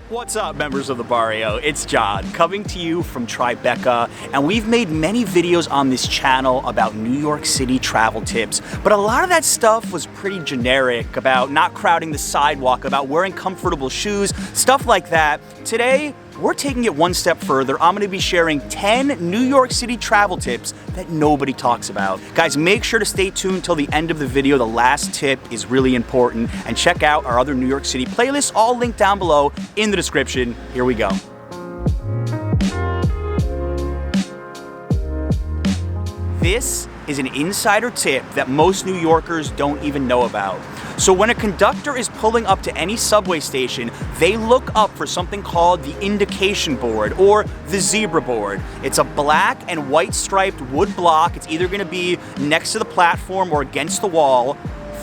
What's up, members of the barrio? It's John, coming to you from Tribeca, and we've made many videos on this channel about New York City travel tips, but a lot of that stuff was pretty generic, about not crowding the sidewalk, about wearing comfortable shoes, stuff like that. Today, we're taking it one step further. I'm gonna be sharing 10 New York City travel tips that nobody talks about. Guys, make sure to stay tuned till the end of the video. The last tip is really important, and check out our other New York City playlists, all linked down below in the description. Here we go. This is an insider tip that most New Yorkers don't even know about. So when a conductor is pulling up to any subway station, they look up for something called the indication board or the zebra board. It's a black and white striped wood block. It's either gonna be next to the platform or against the wall.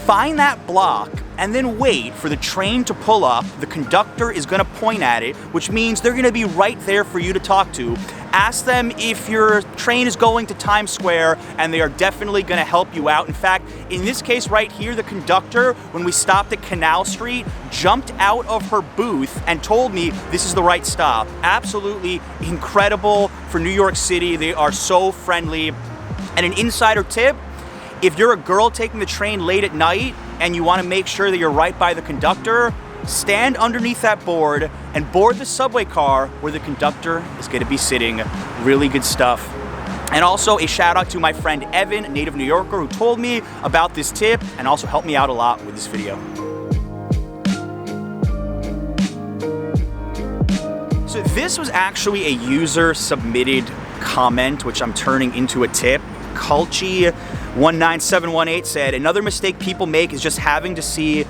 Find that block and then wait for the train to pull up. The conductor is gonna point at it, which means they're gonna be right there for you to talk to. Ask them if your train is going to Times Square, and they are definitely gonna help you out. In fact, in this case right here, the conductor, when we stopped at Canal Street, jumped out of her booth and told me this is the right stop. Absolutely incredible for New York City. They are so friendly. And an insider tip, if you're a girl taking the train late at night and you wanna make sure that you're right by the conductor, stand underneath that board and board the subway car where the conductor is gonna be sitting. Really good stuff. And also a shout out to my friend Evan, a native New Yorker, who told me about this tip and also helped me out a lot with this video. So this was actually a user submitted comment, which I'm turning into a tip. Culchi19718 said, another mistake people make is just having to see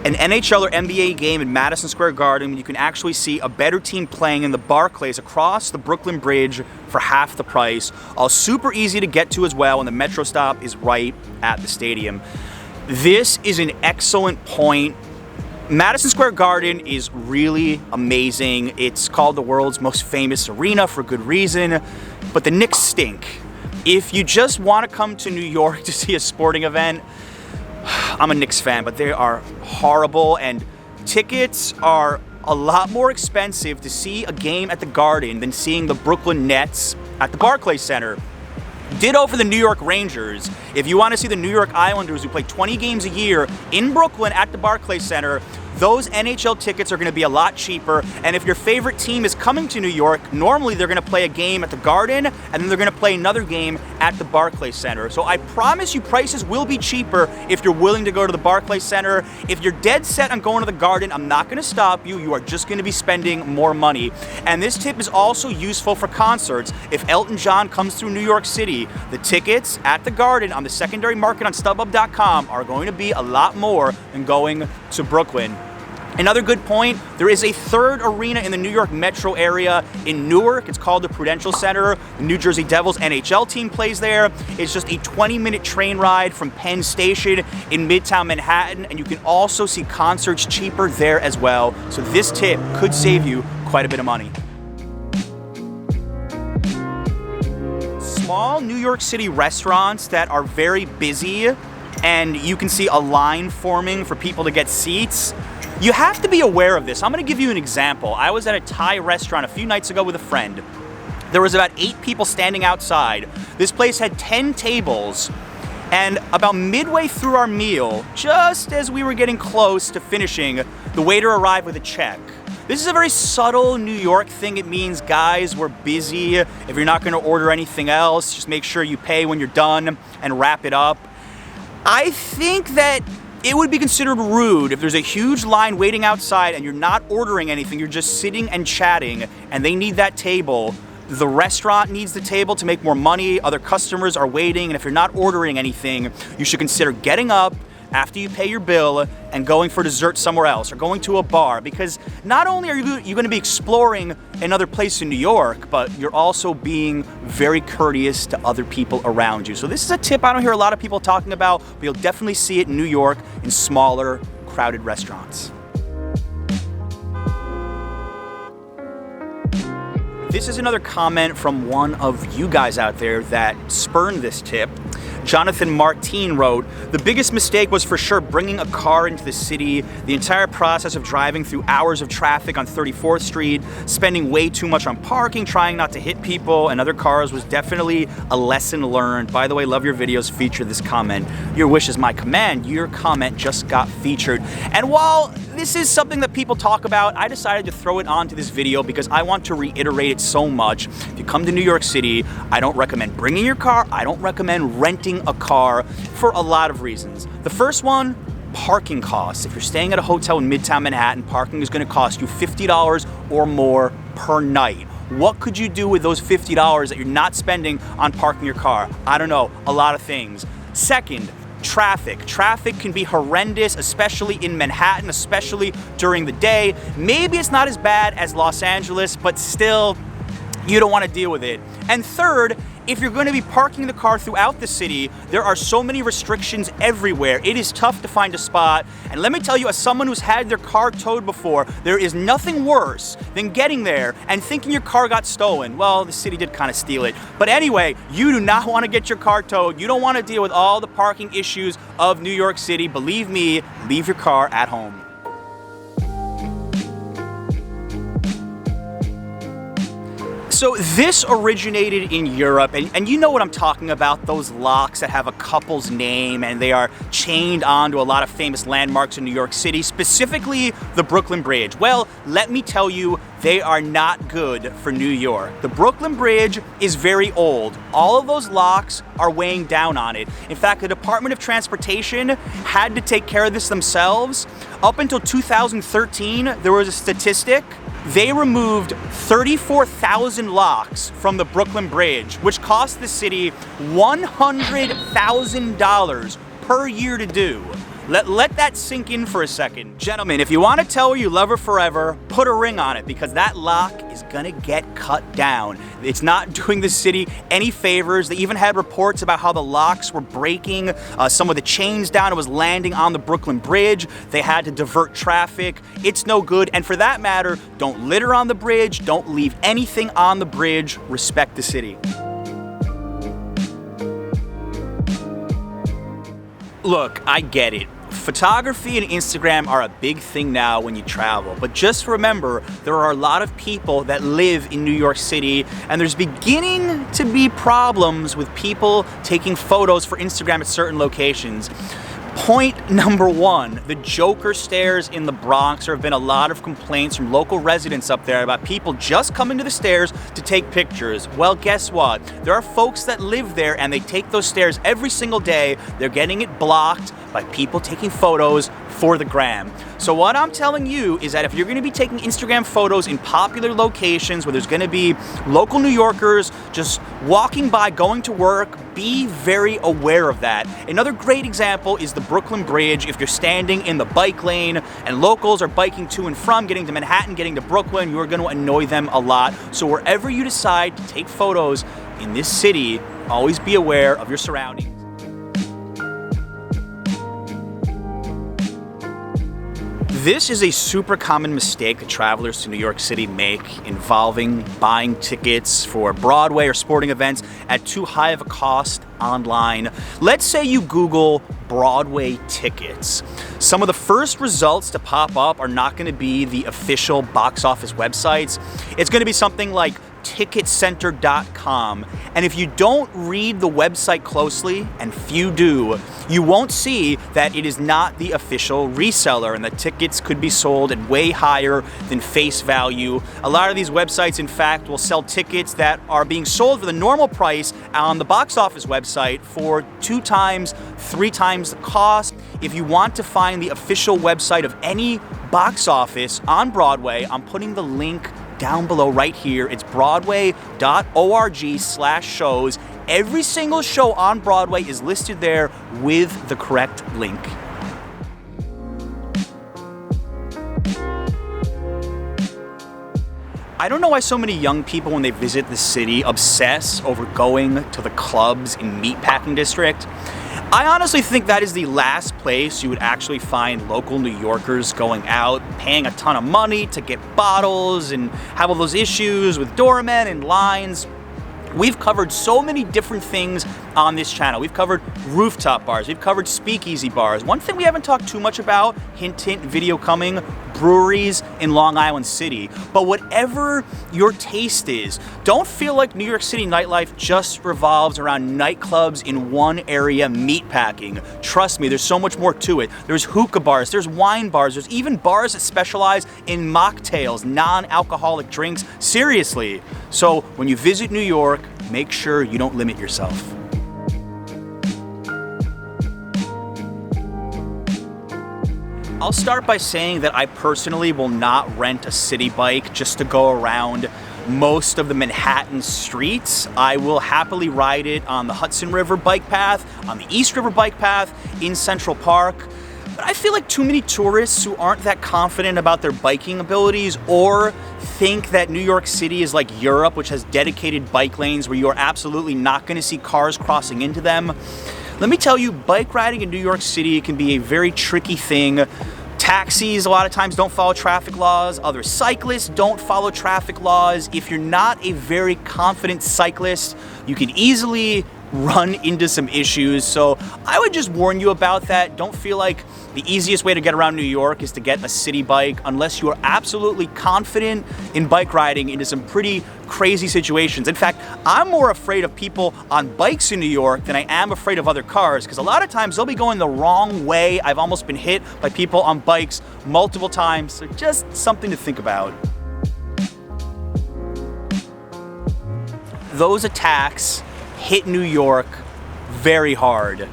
an NHL or NBA game in Madison Square Garden when you can actually see a better team playing in the Barclays across the Brooklyn Bridge for half the price. All super easy to get to as well, and the metro stop is right at the stadium. This is an excellent point. Madison Square Garden is really amazing. It's called the world's most famous arena for good reason, but the Knicks stink. If you just want to come to New York to see a sporting event, I'm a Knicks fan, but they are horrible, and tickets are a lot more expensive to see a game at the Garden than seeing the Brooklyn Nets at the Barclays Center. Ditto for the New York Rangers. If you want to see the New York Islanders, who play 20 games a year in Brooklyn at the Barclays Center, those NHL tickets are going to be a lot cheaper. And if your favorite team is coming to New York, normally they're going to play a game at the Garden, and then they're going to play another game at the Barclays Center. So I promise you prices will be cheaper if you're willing to go to the Barclays Center. If you're dead set on going to the Garden, I'm not going to stop you. You are just going to be spending more money. And this tip is also useful for concerts. If Elton John comes through New York City, the tickets at the Garden on the secondary market on StubHub.com are going to be a lot more than going to Brooklyn. Another good point, there is a third arena in the New York metro area in Newark. It's called the Prudential Center. The New Jersey Devils NHL team plays there. It's just a 20-minute train ride from Penn Station in Midtown Manhattan, and you can also see concerts cheaper there as well. So this tip could save you quite a bit of money. Small New York City restaurants that are very busy and you can see a line forming for people to get seats. You have to be aware of this. I'm gonna give you an example. I was at a Thai restaurant a few nights ago with a friend. There was about 8 people standing outside. This place had 10 tables, and about midway through our meal, just as we were getting close to finishing, the waiter arrived with a check. This is a very subtle New York thing. It means, guys, we're busy. If you're not gonna order anything else, just make sure you pay when you're done and wrap it up. I think that it would be considered rude if there's a huge line waiting outside and you're not ordering anything, you're just sitting and chatting, and they need that table. The restaurant needs the table to make more money, other customers are waiting, and if you're not ordering anything, you should consider getting up after you pay your bill and going for dessert somewhere else or going to a bar, because not only are you going to be exploring another place in New York, but you're also being very courteous to other people around you. So this is a tip I don't hear a lot of people talking about, but you'll definitely see it in New York in smaller, crowded restaurants. This is another comment from one of you guys out there that spurned this tip. Jonathan Martin wrote, "The biggest mistake was for sure bringing a car into the city. The entire process of driving through hours of traffic on 34th Street, spending way too much on parking, trying not to hit people and other cars was definitely a lesson learned. By the way, love your videos, feature this comment. Your wish is my command." Your comment just got featured. And while this is something that people talk about, I decided to throw it onto this video because I want to reiterate it so much. If you come to New York City, I don't recommend bringing your car. I don't recommend renting a car for a lot of reasons. The first one, parking costs. If you're staying at a hotel in Midtown Manhattan, parking is going to cost you $50 or more per night. What could you do with those $50 that you're not spending on parking your car? I don't know, a lot of things. Second, traffic. Traffic can be horrendous, especially in Manhattan, especially during the day. Maybe it's not as bad as Los Angeles, but still, you don't want to deal with it. And third, if you're going to be parking the car throughout the city, there are so many restrictions everywhere. It is tough to find a spot. And let me tell you, as someone who's had their car towed before, there is nothing worse than getting there and thinking your car got stolen. Well, the city did kind of steal it. But anyway, you do not want to get your car towed. You don't want to deal with all the parking issues of New York City. Believe me, leave your car at home. So this originated in Europe, and you know what I'm talking about, those locks that have a couple's name and they are chained onto a lot of famous landmarks in New York City, specifically the Brooklyn Bridge. Well, let me tell you, they are not good for New York. The Brooklyn Bridge is very old. All of those locks are weighing down on it. In fact, the Department of Transportation had to take care of this themselves. Up until 2013, there was a statistic. They removed 34,000 locks from the Brooklyn Bridge, which cost the city $100,000 per year to do. Let that sink in for a second. Gentlemen, if you want to tell her you love her forever, put a ring on it because that lock is gonna get cut down. It's not doing the city any favors. They even had reports about how the locks were breaking some of the chains down. It was landing on the Brooklyn Bridge. They had to divert traffic. It's no good. And for that matter, don't litter on the bridge. Don't leave anything on the bridge. Respect the city. Look, I get it. Photography and Instagram are a big thing now when you travel, but just remember, there are a lot of people that live in New York City, and there's beginning to be problems with people taking photos for Instagram at certain locations. Point number one, the Joker stairs in the Bronx. There have been a lot of complaints from local residents up there about people just coming to the stairs to take pictures. Well, guess what? There are folks that live there and they take those stairs every single day. They're getting it blocked by people taking photos for the gram. So what I'm telling you is that if you're gonna be taking Instagram photos in popular locations where there's gonna be local New Yorkers just walking by, going to work, be very aware of that. Another great example is the Brooklyn Bridge. If you're standing in the bike lane and locals are biking to and from, getting to Manhattan, getting to Brooklyn, you are gonna annoy them a lot. So wherever you decide to take photos in this city, always be aware of your surroundings. This is a super common mistake that travelers to New York City make involving buying tickets for Broadway or sporting events at too high of a cost online. Let's say you Google Broadway tickets. Some of the first results to pop up are not going to be the official box office websites. It's going to be something like ticketcenter.com. And if you don't read the website closely, and few do, you won't see that it is not the official reseller and the tickets could be sold at way higher than face value. A lot of these websites, in fact, will sell tickets that are being sold for the normal price on the box office website for 2 times, 3 times the cost. If you want to find the official website of any box office on Broadway, I'm putting the link down below right here. It's broadway.org/shows. Every single show on Broadway is listed there with the correct link. I don't know why so many young people, when they visit the city, obsess over going to the clubs in Meatpacking District. I honestly think that is the last place you would actually find local New Yorkers going out, paying a ton of money to get bottles and have all those issues with doormen and lines. We've covered so many different things on this channel. We've covered rooftop bars, we've covered speakeasy bars. One thing we haven't talked too much about, hint hint, video coming, breweries in Long Island City. But whatever your taste is, don't feel like New York City nightlife just revolves around nightclubs in one area, meatpacking. Trust me, there's so much more to it. There's hookah bars, there's wine bars, there's even bars that specialize in mocktails, non-alcoholic drinks. Seriously. So when you visit New York, make sure you don't limit yourself. I'll start by saying that I personally will not rent a city bike just to go around most of the Manhattan streets. I will happily ride it on the Hudson River bike path, on the East River bike path, in Central Park. But I feel like too many tourists who aren't that confident about their biking abilities or think that New York City is like Europe, which has dedicated bike lanes where you are absolutely not going to see cars crossing into them. Let me tell you, bike riding in New York City can be a very tricky thing. Taxis a lot of times don't follow traffic laws. Other cyclists don't follow traffic laws. If you're not a very confident cyclist, you can easily run into some issues. So I would just warn you about that. Don't feel like the easiest way to get around New York is to get a city bike unless you are absolutely confident in bike riding into some pretty crazy situations. In fact, I'm more afraid of people on bikes in New York than I am afraid of other cars, because a lot of times they'll be going the wrong way. I've almost been hit by people on bikes multiple times, so just something to think about. Those attacks hit New York very hard.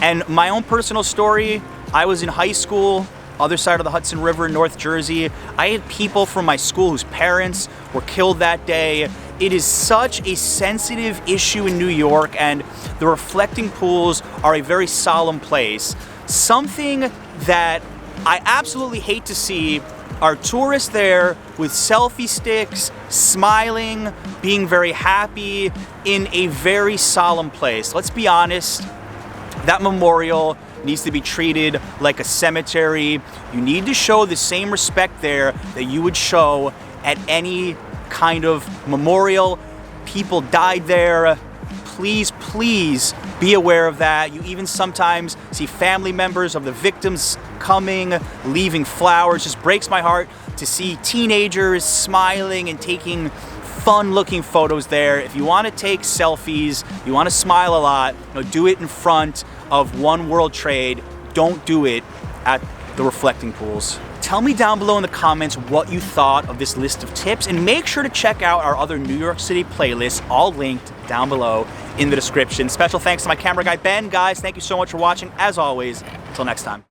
And my own personal story, I was in high school, other side of the Hudson River in North Jersey. I had people from my school whose parents were killed that day. It is such a sensitive issue in New York, and the reflecting pools are a very solemn place. Something that I absolutely hate to see are tourists there with selfie sticks, smiling, being very happy in a very solemn place. Let's be honest, that memorial needs to be treated like a cemetery. You need to show the same respect there that you would show at any kind of memorial. People died there. Please, please be aware of that. You even sometimes see family members of the victims coming, leaving flowers. Just breaks my heart to see teenagers smiling and taking fun-looking photos there. If you want to take selfies, you want to smile a lot, do it in front of One World Trade. Don't do it at the reflecting pools. Tell me down below in the comments what you thought of this list of tips, and make sure to check out our other New York City playlists, all linked down below in the description. Special thanks to my camera guy, Ben. Guys, thank you so much for watching. As always, until next time.